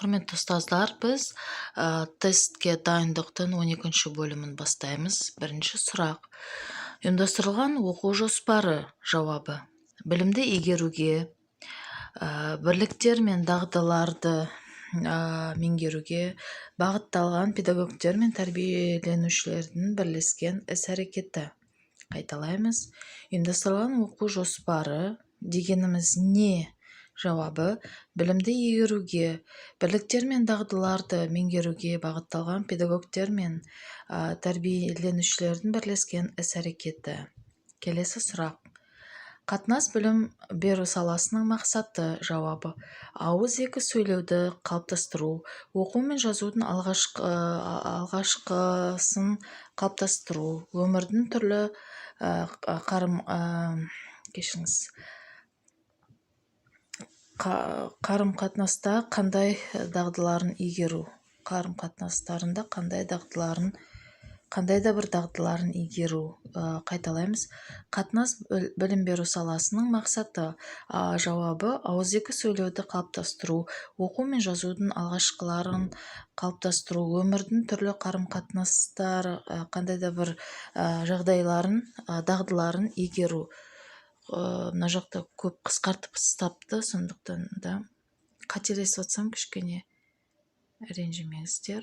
Құрметті ұстаздар, біз тестке дайындықтың 12-ші бөлімін бастаймыз. Бірінші сұрақ. Ұйымдастырылған оқу жоспары жауабы. Білімді игеруге, бірліктер мен дағдыларды меңгеруге бағытталған педагогтер мен тәрбиеленушілердің бірлескен іс-әрекеті. Қайталаймыз. Ұйымдастырылған оқу жоспары дегеніміз не? Жауабы: білімді игеруге, бірліктер мен дағдыларды меңгеруге бағытталған педагогтер мен тәрбиеленушілердің бірлескен іс-әрекеті. Келесі сұрақ. Қатынас білім беру саласының мақсаты. Жауабы: ауызекі сөйлеуді қалыптастыру, оқу мен жазудың алғашқысын қалыптастыру, өмірдің түрлі қарым-қатынаста қандай дағдыларын игеру, қарым-қатынастарында қандай да бір дағдыларын игеру. Қайталаймыз. Қатынас білім беру саласының мақсаты. Жауабы: ауызекі сөйлеуді қалыптастыру, оқу мен жазудың алғашқыларын қалыптастыру, өмірдің түрлі қарым-қатынастар қандай да бір жағдайларын, дағдыларын игеру. Мына жақта көп қысқартып тастапты, сондықтан да қателесіп отсам кішкене ренжімеңіздер.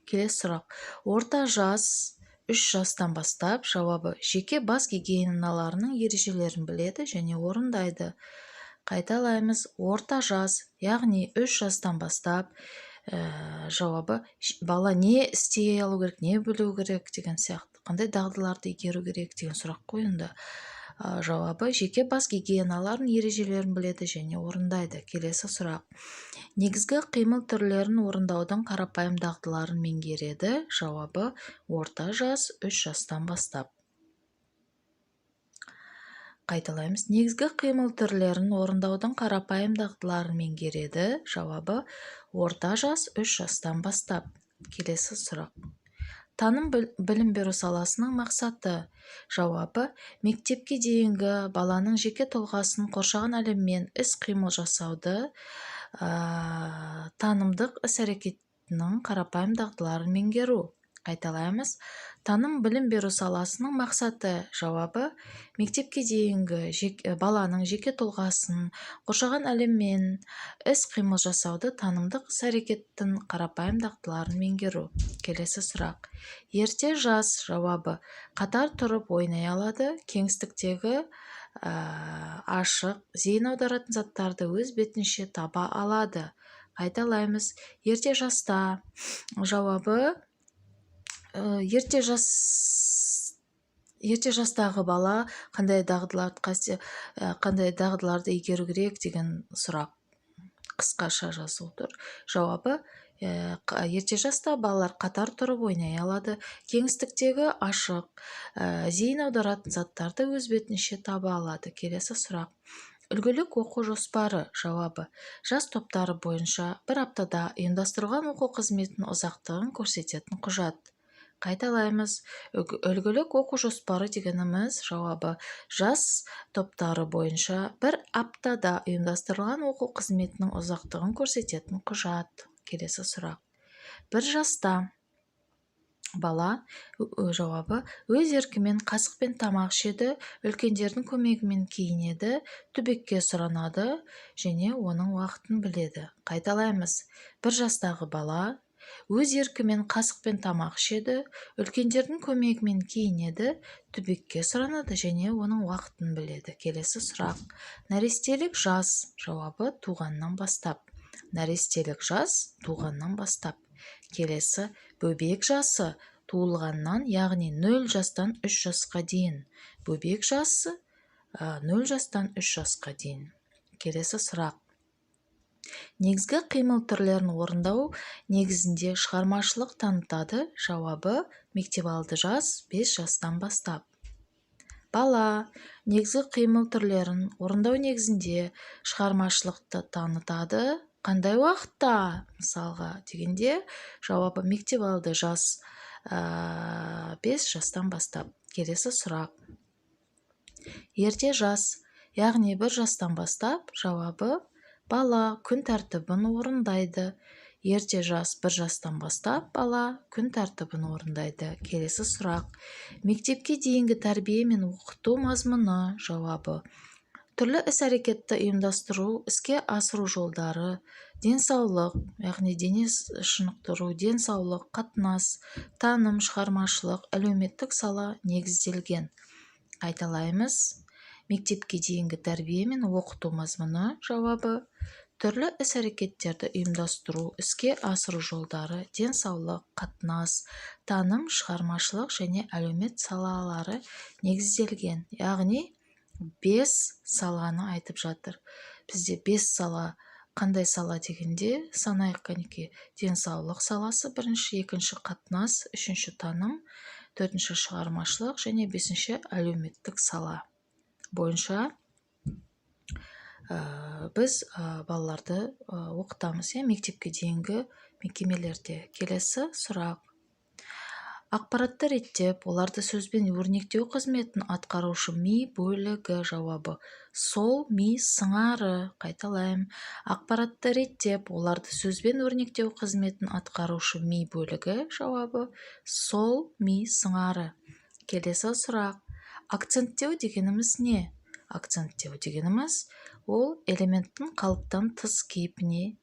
Келесі сұрақ. Орта жас 3 жастан бастап. Жауабы: жеке бас гигиеналарының ережелерін біледі және орындайды. Қайталаймыз. Орта жас, яғни 3 жастан бастап. Жауабы: бала не істей алу керек, не білу керек деген сияқты, қандай дағдыларды игеру керек деген сұрақ қойылды. Жауабы: жеке бас гигиеналарын ережелерін біледі және орындайды. Келесі сұрақ. Негізгі қимыл түрлерін орындаудың қарапайым дағдыларын меңгереді. Жауабы: орта жас 3 жастан бастап. Қайталаймыз. Негізгі қимыл түрлерін орындаудың қарапайым дағдыларын меңгереді. Жауабы: орта жас 3 жастан бастап. Келесі сұрақ. Таным білім беру саласының мақсаты. Жауабы: мектепке дейінгі баланың жеке тұлғасын қоршаған әлеммен іс-қимыл жасауды, танымдық іс-әрекетінің қарапайым дағдыларын меңгеру. Қайталаймыз. Таным білім беру саласының мақсаты. Жауабы: мектепке дейінгі баланың жеке тұлғасын қоршаған әлеммен іс-қимыл жасауды, танымдық іс-әрекеттің қарапайым дағдыларын меңгеру. Келесі сұрақ. Ерте жас. Жауабы: қатар тұрып ойнай алады, кеңістіктегі ашық, зейін аударатын заттарды өз бетінше таба алады. Қайталаймыз. Ерте жаста. Жауабы: ерте жастағы бала қандай дағдыларды игеру керек деген сұрақ қысқаша жазылып тұр. Жауабы: ерте жаста балалар қатар тұрып ойнай алады, кеңістіктегі ашық, зейін аударатын заттарды өз бетінше таба алады. Келесі сұрақ. Үлгілік оқу жоспары. Жауабы: жас топтары бойынша бір аптада ұйымдастырылған оқу қызметінің ұзақтығын көрсететін құжат. Қайталаймыз. Үлгілік оқу жоспары дегеніміз. Жауабы: жас топтары бойынша бір аптада ұйымдастырылған оқу қызметінің ұзақтығын көрсететін құжат. Келесі сұрақ. бір жаста бала. Жауабы: өз еркімен қасықпен тамақ ішеді, үлкендердің көмегімен киінеді, түбекке сұранады және оның уақытын біледі. Қайталаймыз. бір жастағы бала өз еркімен қасықпен тамақ ішеді, үлкендердің көмегімен киінеді, түбекке сұранады және оның уақытын біледі. Келесі сұрақ. Нәрестелік жас. Жауабы: туғаннан бастап. Нәрестелік жас туғаннан бастап. Келесі. Бөбек жасы. Туылғаннан, яғни 0 жастан 3 жасқа дейін. Бөбек жасы 0 жастан 3 жасқа дейін. Келесі сұрақ. Негізгі қимыл түрлерін орындау негізінде шығармашылық танытады. Жауабы: мектепалды жас 5 жастан бастап. Бала негізгі қимыл түрлерін орындау негізінде шығармашылықты танытады. Қандай уақытта? Мысалға дегенде жауабы: мектепалды жас 5 жастан бастап. Келесі сұрақ. Ерте жас, яғни 1 жастан бастап. Жауабы: Бала күн тәртібін орындайды. Ерте жас 1 жастан бастап бала күн тәртібін орындайды. Келесі сұрақ. Мектепке дейінгі тәрбие мен оқыту мазмұны. Жауабы. Түрлі іс-әрекетті ұйымдастыру, іске асыру жолдары, денсаулық, яғни дене шынықтыру, денсаулық, қатынас, таным, шығармашылық, әлеуметтік сала негізделген. Қайталаймыз. Мектепке дейінгі тәрбие мен оқыту мазмұны. Жауабы. Түрлі іс-әрекеттерді ұйымдастыру, іске асыру жолдары, денсаулық, қатынас, таным, шығармашылық және әлеумет салалары негізделген. Яғни 5 саланы айтып жатыр. Бізде 5 сала, қандай сала дегенде санайық кәнекей. Денсаулық саласы бірінші, екінші қатынас, үшінші таным, төртінші шығармашылық және бесінші әлеуметтік сала бойынша біз балаларды оқытамыз, мектепке дейінгі мекемелерде. Келесі сұрақ. Ақпаратты реттеп, оларды сөзбен өрнектеу қызметін атқарушы ми бөлігі. Жауабы. Сол ми сыңары. Қайталайым. Ақпаратты реттеп, оларды сөзбен өрнектеу қызметін атқарушы ми бөлігі. Жауабы. Сол ми сыңары. Келесі сұрақ. Акценттеу дегеніміз не? Акценттеу дегеніміз ол элементтің қалыптан тыс кейіпке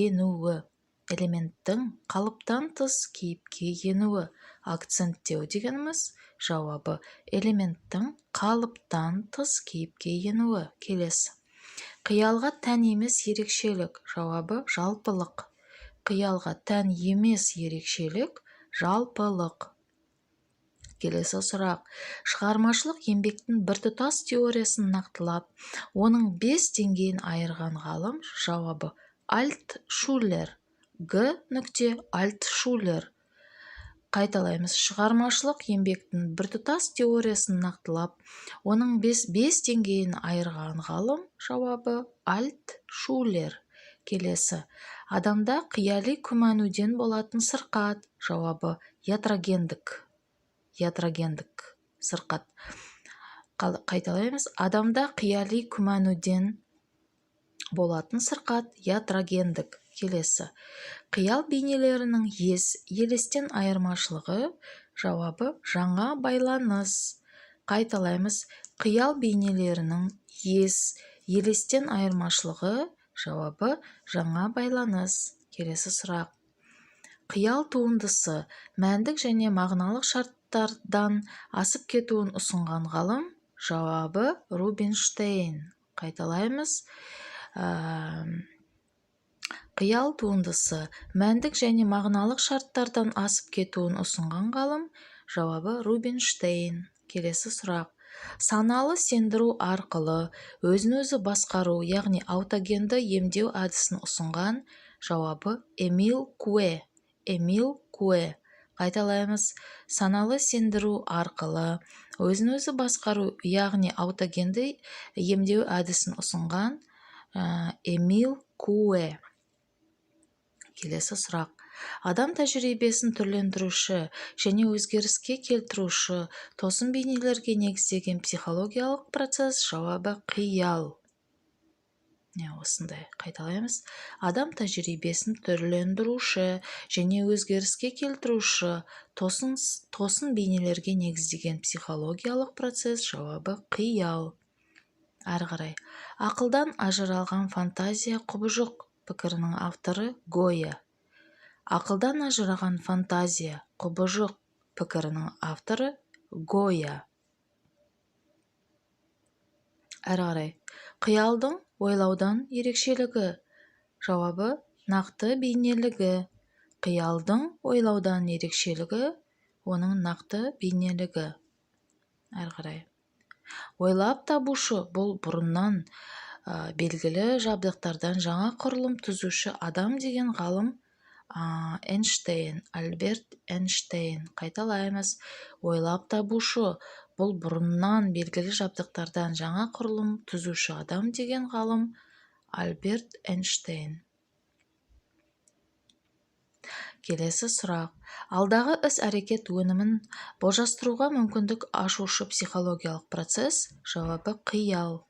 енуі. Элементтің қалыптан тыс кейіпке енуі. Акценттеу дегеніміз. Жауабы. Элементтің қалыптан тыс кейіпке енуі. Келесі. Қиялға тән емес ерекшелік. Жауабы. Жалпылық. Қиялға тән емес ерекшелік. Жалпылық. Келесі сұрақ. Шығармашылық еңбектің біртұтас теориясын нақтылап, оның 5 деңгейін айырған ғалым. Жауабы. Альтшулер. Альтшулер. Қайталаймыз. Шығармашылық еңбектің біртұтас теориясын нақтылап, оның 5 деңгейін айырған ғалым. Жауабы. Альтшулер. Келесі. Адамда қияли күмәнуден болатын сырқат. Жауабы. Ятрогендік сырқат. Қайталаймыз. Адамда қияли күмәнуден болатын сырқат. Ятрогендік. Келесі. Қиял бейнелерінің елестен айырмашылығы. Жауабы. Жаңа байланыс. Қайталаймыз. Қиял бейнелерінің елестен айырмашылығы. Жауабы. Жаңа байланыс. Келесі сұрақ. Қиял туындысы мәндік және мағыналық шарттардан асып кетуін ұсынған ғалым. Жауабы. Рубинштейн. Қайталаймыз. Қиял туындысы мәндік және мағыналық шарттардан асып кетуін ұсынған ғалым. Жауабы. Рубинштейн. Келесі сұрақ. Саналы сендіру арқылы өзін-өзі басқару, яғни аутогенді емдеу әдісін ұсынған. Жауабы. Эмиль Куэ. Қайталаймыз. Саналы сендіру арқылы өзін-өзі басқару, яғни аутогенді емдеу әдісін ұсынған. Эмиль Куэ. Келесі сұрақ. Адам тәжірибесін түрлендіруші және өзгеріске келтіруші тосын бейнелерге негізделген психологиялық процесс. Жауабы. Қиял. Осындай. Қайталаймыз. Адам тәжірибесін түрлендіруші және өзгеріске келтіруші тосын бейнелерге негізделген психологиялық процесс. Жауабы. Қиял. Әрі қарай. Ақылдан ажыралған фантазия құбыжық пікірінің авторы Гойя. Ақылдан ажыраған фантазия құбыжық пікірінің авторы Гойя. Әрі қарай. Қиялдың ойлаудан ерекшелігі. Жауабы. Нақты бейнелігі. Қиялдың ойлаудан ерекшелігі. Оның нақты бейнелігі. Әрі қарай. Ойлап табушы бұл бұрыннан белгілі жабдықтардан жаңа құрылым түзуші адам деген ғалым. Эйнштейн. Альберт Эйнштейн. Қайталаймыз. Ойлап табушы бұл бұрыннан белгілі жабдықтардан жаңа құрылым түзуші адам деген ғалым. Альберт Эйнштейн. Келесі сұрақ. Алдағы іс-әрекет өнімін болжастыруға мүмкіндік ашушы психологиялық процесс. Жауабы. Қиял.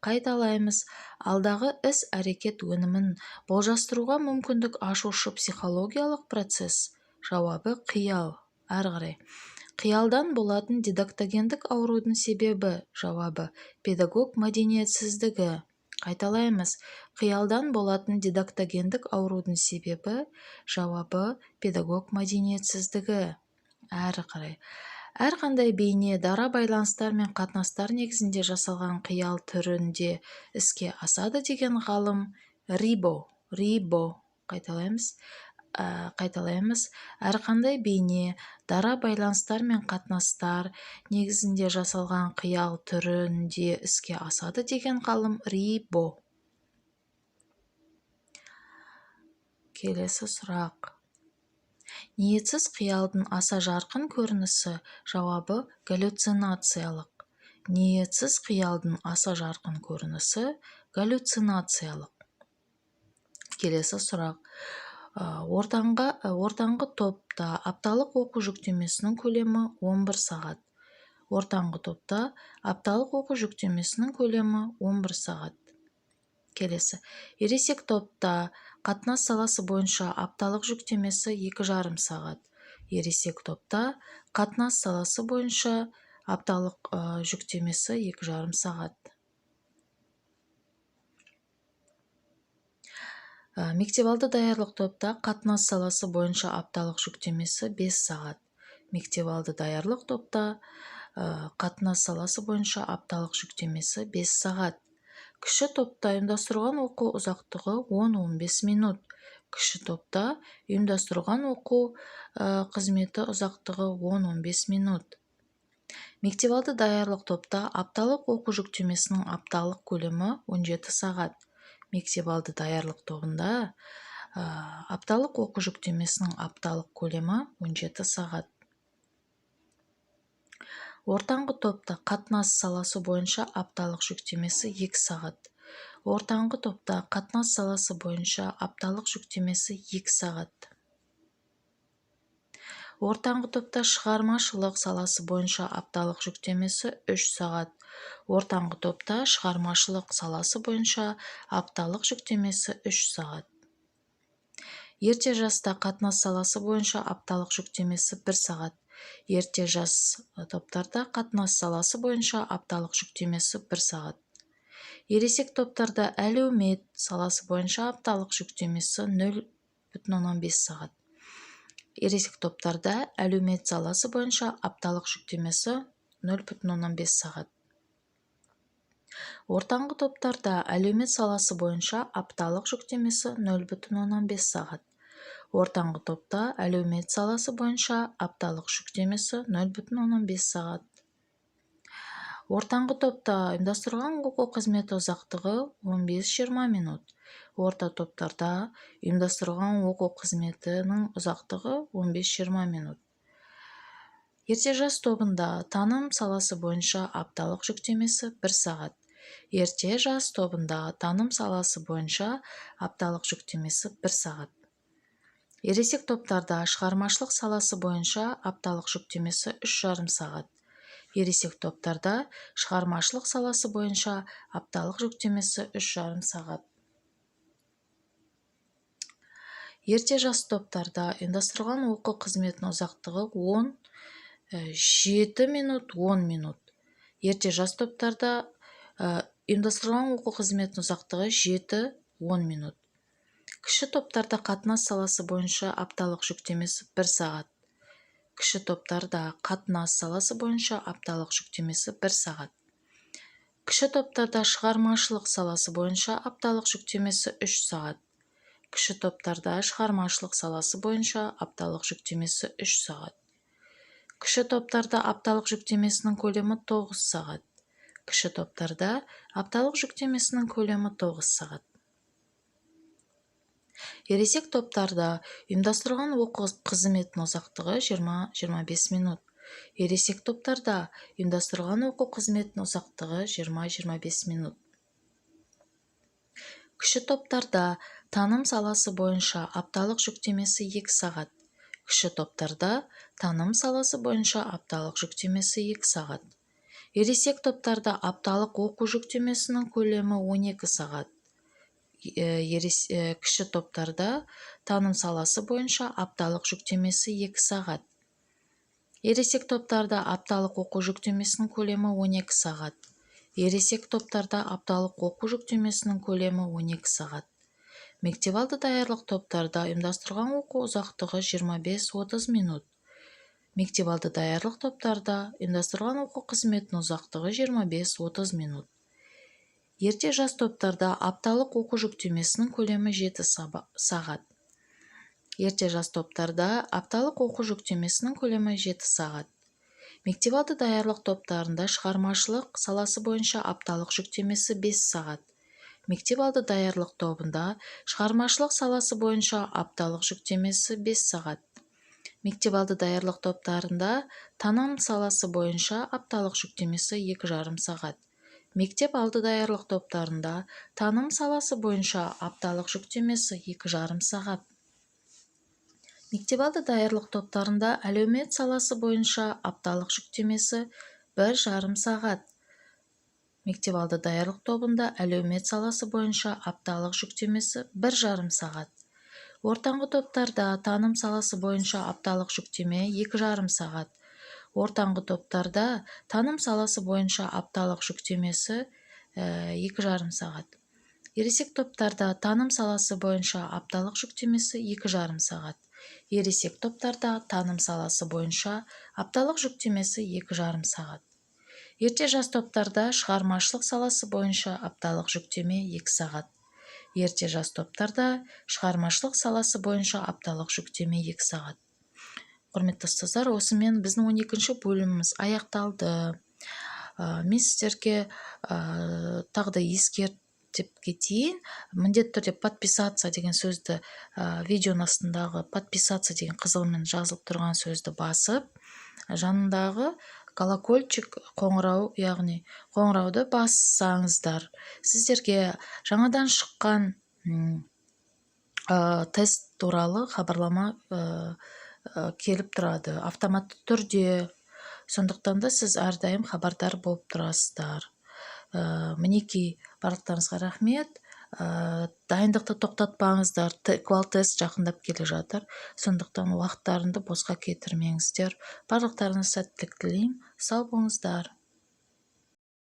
Қайталаймыз. Алдағы іс-әрекет өнімін болжастыруға мүмкіндік ашушы психологиялық процесс. Жауабы қиял. Әрі қарай. Қиялдан болатын дидактогендік аурудың себебі. Жауабы педагог мәдениетсіздігі. Қайталаймыз. Қиялдан болатын дидактогендік аурудың себебі. Жауабы педагог мәдениетсіздігі. Әрі қарай. Әрқандай бейне дара байланыстар мен қатынастар негізінде жасалған қиял түрінде іске асады деген ғалым Рибо. Қайталаймыз. Әрқандай бейне дара байланыстар мен қатынастар негізінде жасалған қиял түрінде іске асады деген ғалым Рибо. Келесі сұрақ. Ниетсіз қиялдың аса жарқын көрінісі. Жауабы галлюцинациялық. Ниетсіз қиялдың аса жарқын көрінісі галлюцинациялық. Келесі сұрақ. Ортаңғы топта апталық оқу жүктемесінің көлемі 11 сағат. Ортаңғы топта апталық оқу жүктемесінің көлемі 11 сағат. Келесі. Ересек топта қатынас саласы бойынша апталық жүктемесі 2,5 сағат. Ересек топта қатынас саласы бойынша апталық жүктемесі 2,5 сағат. Мектепалды даярлық топта қатынас саласы бойынша апталық жүктемесі 5 сағат. Мектепалды даярлық топта қатынас саласы бойынша апталық жүктемесі 5 сағат. Кіші топта ұйымдастырылған оқу ұзақтығы 10-15 минут. Кіші топта ұйымдастырылған оқу қызметі ұзақтығы 10-15 минут. Мектепалды даярлық топта апталық оқу жүктемесінің апталық көлемі 17 сағат. Мектепалды даярлық тобында апталық оқу жүктемесінің апталық көлемі 17 сағат. Ортаңғы топта қатынас саласы бойынша апталық жүктемесі 2 сағат. Ортаңғы топта қатынас саласы бойынша апталық жүктемесі 2 сағат. Ортаңғы топта шығармашылық саласы бойынша апталық жүктемесі 3 сағат. Ортаңғы топта шығармашылық саласы бойынша апталық жүктемесі 3 сағат. Ерте жаста қатынас саласы бойынша апталық жүктемесі 1 сағат. Ерте жас топтарда қатынас саласы бойынша апталық жүктемесі 1 сағат. Ересек топтарда әлеумет саласы бойынша апталық жүктемесі 0,5 сағат. Ересек топтарда әлеумет саласы бойынша апталық жүктемесі 0,5 сағат. Ортаңғы топтарда әлеумет саласы бойынша апталық жүктемесі 0,5 сағат. Ортаңғы топта әлеумет саласы бойынша апталық жүктемесі 0,5 сағат. Ортаңғы топта ұйымдастырылған оқу қызметі ұзақтығы 15-20 минут. Орта топтарда ұйымдастырылған оқу қызметінің ұзақтығы 15-20 минут. Ерте жас тобында таным саласы бойынша апталық жүктемесі 1 сағат. Ерте жас тобында таным саласы бойынша апталық жүктемесі 1 сағат. Ересек топтарда шығармашылық саласы бойынша апталық жүктемесі 3,5 сағат. Ересек топтарда шығармашылық саласы бойынша апталық жүктемесі 3,5 сағат. Ерте жас топтарда ұйымдастырылған оқу қызметінің ұзақтығы 7 минут 10 минут. Ерте жас топтарда ұйымдастырылған оқу қызметінің ұзақтығы 7-10 минут. Кіші топтарда қатынас саласы бойынша апталық жүктемесі 1 сағат. Кіші топтарда қатынас саласы бойынша апталық жүктемесі 1 сағат. Кіші топтарда шығармашылық саласы бойынша апталық жүктемесі 3 сағат. Кіші топтарда шығармашылық саласы бойынша апталық жүктемесі 3 сағат. Кіші топтарда апталық жүктемесінің көлемі 9 сағат. Кіші топтарда апталық жүктемесінің көлемі 9 сағат. Ересек топтарда ұйымдастырылған оқу қызметінің ұзақтығы 20-25 минут. Ересек топтарда ұйымдастырылған оқу қызметінің ұзақтығы 20-25 минут. Кіші топтарда таным саласы бойынша апталық жүктемесі 2 сағат. Кіші топтарда таным саласы бойынша апталық жүктемесі 2 сағат. ересек топтарда апталық оқу жүктемесінің көлемі 12 сағат. Кіші топтарда таным саласы бойынша апталық жүктемесі 2 сағат. Ересек топтарда апталық оқу жүктемесінің көлемі 12 сағат. Ересек топтарда апталық оқу жүктемесінің көлемі 12 сағат. Мектепалды даярлық топтарда ұйымдастырылған оқу ұзақтығы 25-30 минут. Мектепалды даярлық топтарда ұйымдастырылған оқу қызметінің ұзақтығы 25-30 минут. Ерте жас топтарда апталық оқу жүктемесінің көлемі 7 сағат. Ерте жас топтарда апталық оқу жүктемесінің көлемі 7 сағат. Мектепалды даярлық топтарында шығармашылық саласы бойынша апталық жүктемесі 5 сағат. Мектепалды даярлық тобында шығармашылық саласы бойынша апталық жүктемесі 5 сағат. Мектепалды даярлық топтарында таным саласы бойынша апталық жүктемесі 2,5 сағат. Мектеп алды даярлық топтарында таным саласы бойынша апталық жүктемесі 2,5 сағат. Мектепалды даярлық топтарында әлеумет саласы бойынша апталық жүктемесі 1,5 сағат. Мектепалды даярлық тобында әлеумет саласы бойынша апталық жүктемесі 1,5 сағат. Ортаңғы топтарда таным саласы бойынша апталық жүктеме 2,5 сағат. Ортаңғы топтарда таным саласы бойынша апталық жүктемесі 2,5 сағат. Ересек топтарда таным саласы бойынша апталық жүктемесі 2,5 сағат. Ересек топтарда таным саласы бойынша апталық жүктемесі 2,5 сағат. Ерте жас топтарда шығармашылық саласы бойынша апталық жүктеме 2 сағат. Ерте жас топтарда шығармашылық саласы бойынша апталық жүктеме 2 сағат. Құрметті ұстаздар, осымен біздің 12-ші бөліміміз аяқталды. Мен сіздерге тағы да ескертіп кетейін. Міндетті түрде подписаться деген сөзді, видеоның астындағы подписаться деген қызылмен жазылып тұрған сөзді басып, жанындағы колокольчик қоңырау, яғни қоңырауды бассаңыздар, сіздерге жаңадан шыққан тест туралы хабарлама келіп тұрады автоматты түрде. Сондықтан да сіз әрдайым хабардар болып тұрасыздар. Мінекей, барлықтарыңызға рахмет. Дайындықты тоқтатпаңыздар, квал-тест жақындап келе жатыр. Сондықтан уақыттарыңды босқа кетірмеңіздер. Барлықтарыңызға сәттілік тілеймін. Сау болыңыздар.